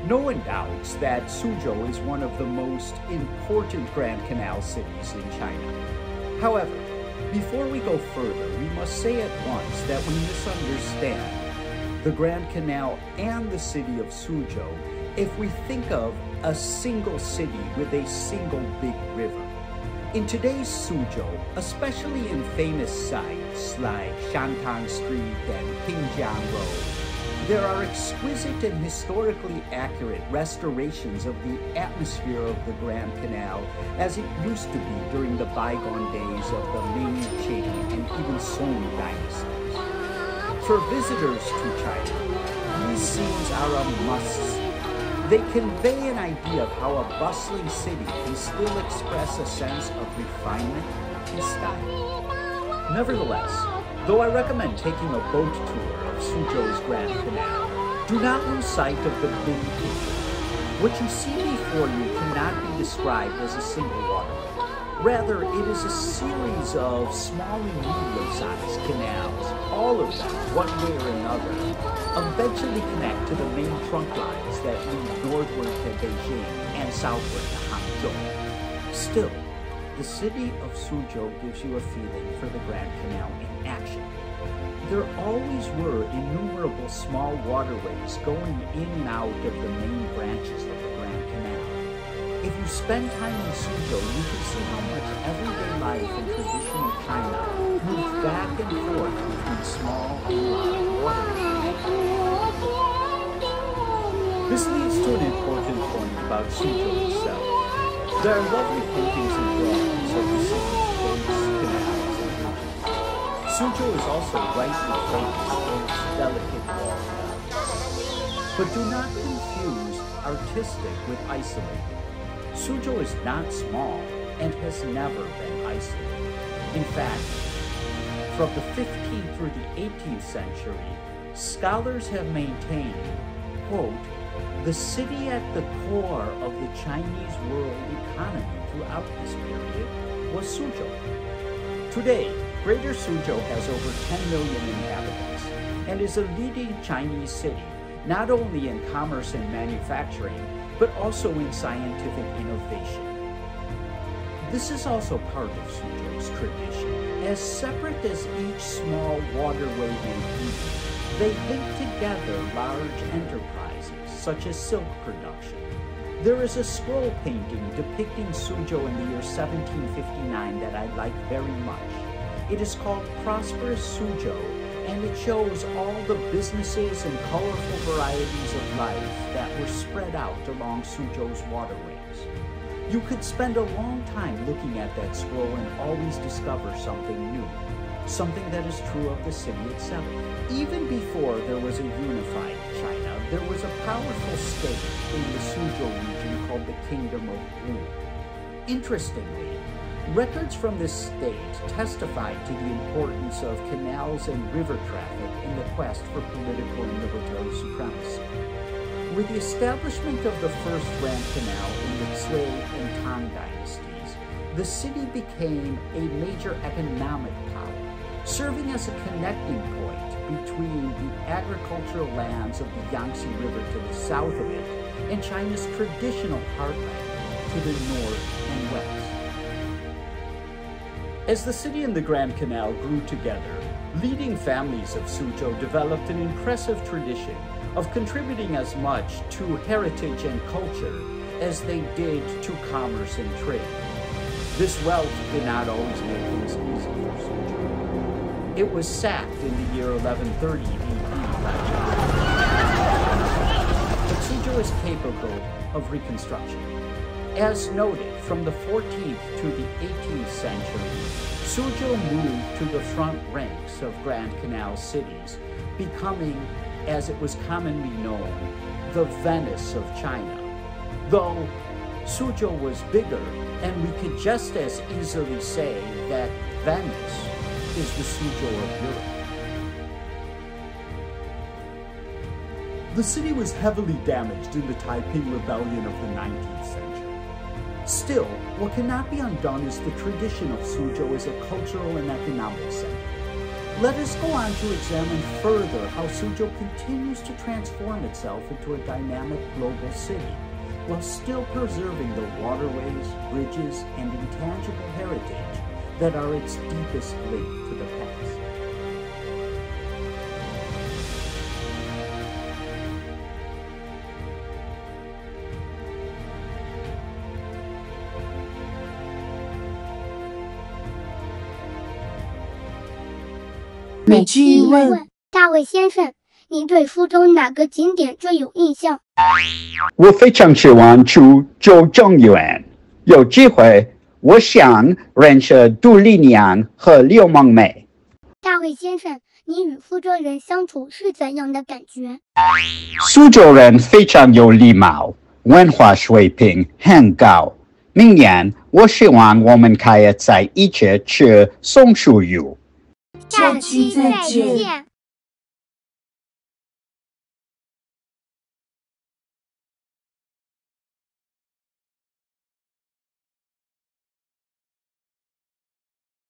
No one doubts that Suzhou is one of the most important Grand Canal cities in China. However, before we go further, we must say at once that we misunderstand the Grand Canal and the city of Suzhou if we think of a single city with a single big river. In today's Suzhou, especially in famous sites like Shanghai Street and Pingjiang Road, there are exquisite and historically accurate restorations of the atmosphere of the Grand Canal as it used to be during the bygone days of the Ming, Qing, and even Song dynasties. For visitors to China, these scenes are a must-see. They convey an idea of how a bustling city can still express a sense of refinement and style. Nevertheless, though I recommend taking a boat tour of Suzhou's Grand Canal, do not lose sight of the big picture. What you see before you cannot be described as a single waterway. Rather, it is a series of small and medium-sized canals, all of them, one way or another, eventually connect to the main trunk lines that lead northward to Beijing and southward to Hangzhou. Still, the city of Suzhou gives you a feeling for the Grand Canal in action. There always were innumerable small waterways going in and out of the main branches of the Grand Canal. If you spend time in Suzhou, you can see how much everyday life and traditional China move back and forth between small and large waterways. This leads to an important point about Suzhou itself. There are lovely paintings and drawings of the city's lakes, canals, and beaches. Suzhou is also rightly famous for its delicate wall patterns. But do not confuse artistic with isolated. Suzhou is not small and has never been isolated. In fact, from the 15th through the 18th century, scholars have maintained, quote, the city at the core of the Chinese world economy throughout this period was Suzhou. Today, Greater Suzhou has over 10 million inhabitants and is a leading Chinese city, not only in commerce and manufacturing, but also in scientific innovation. This is also part of Suzhou's tradition. As separate as each small waterway may be, they link together large enterprises, such as silk production. There is a scroll painting depicting Suzhou in the year 1759 that I like very much. It is called Prosperous Suzhou, and it shows all the businesses and colorful varieties of life that were spread out along Suzhou's waterways. You could spend a long time looking at that scroll and always discover something new, something that is true of the city itself. Even before there was a unified China, there was a powerful state in the Suzhou region called the Kingdom of Wu. Interestingly, records from this state testified to the importance of canals and river traffic in the quest for political and military supremacy. With the establishment of the first Grand Canal in the Sui and Tang dynasties, the city became a major economic power, serving as a connecting point between the agricultural lands of the Yangtze River to the south of it and China's traditional heartland to the north and west. As the city and the Grand Canal grew together, leading families of Suzhou developed an impressive tradition of contributing as much to heritage and culture as they did to commerce and trade. This wealth did not always make things easy for Suzhou. It was sacked in the year 1130 AD, but Suzhou is capable of reconstruction. As noted, from the 14th to the 18th century, Suzhou moved to the front ranks of Grand Canal cities, becoming, as it was commonly known, the Venice of China. Though Suzhou was bigger, and we could just as easily say that Venice is the Suzhou of Europe. The city was heavily damaged in the Taiping Rebellion of the 19th century. Still, what cannot be undone is the tradition of Suzhou as a cultural and economic center. Let us go on to examine further how Suzhou continues to transform itself into a dynamic global city, while still preserving the waterways, bridges, and intangible heritage that are its deepest link to the past.每句问：大卫先生，你对苏州哪个景点最有印象？我非常喜欢去周庄园，有机会我想认识杜丽娘和刘梦梅。大卫先生，你与苏州人相处是怎样的感觉？苏州人非常有礼貌，文化水平很高。明年我希望我们可以在一起吃松鼠肉。下期再见。